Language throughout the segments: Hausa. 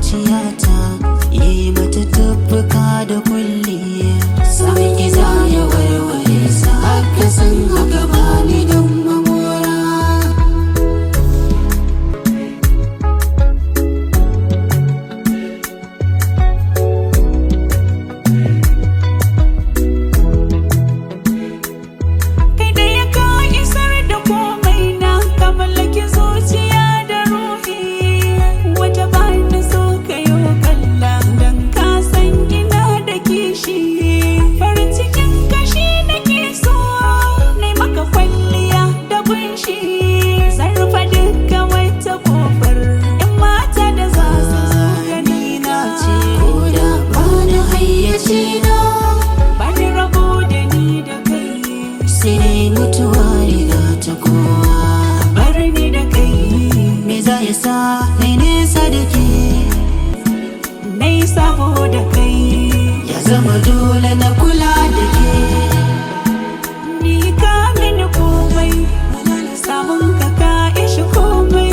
zuciyata, yi mata tuffuka da kulli. Sami iza ya warware sa haka san haka bani don mamora. Kai da ya ka isar da komai na ka mallaki zuciya da ruhi. Wata ba na so ka yi kalla don ka san ina da kishi. Farin cikin kashi da ke so na maka kwalliya da kunshi. Zan rufe duka wata kofar 'yan mata da za su zo gani na ce. Ko da bani hayyaci na, Bani rabo da ni da kai, sai dai mutuwa riga ta kowa. bar ni da kai. Me za ya sa na nesa da ke? Na yi sabo da kai, Ya zama dole na kula da ke. ni ka mini komai, samun ka ka ishi komai.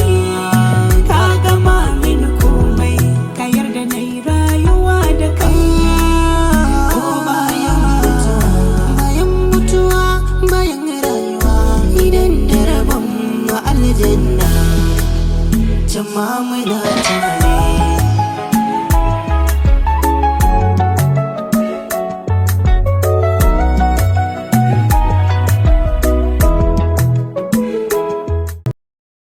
Ka gama mini komai, ka yarda na yi rayuwa da kai. Ko bayan mutuwa, bayan rayuwa, idan da rabon mu aljanna, can ma muna tare.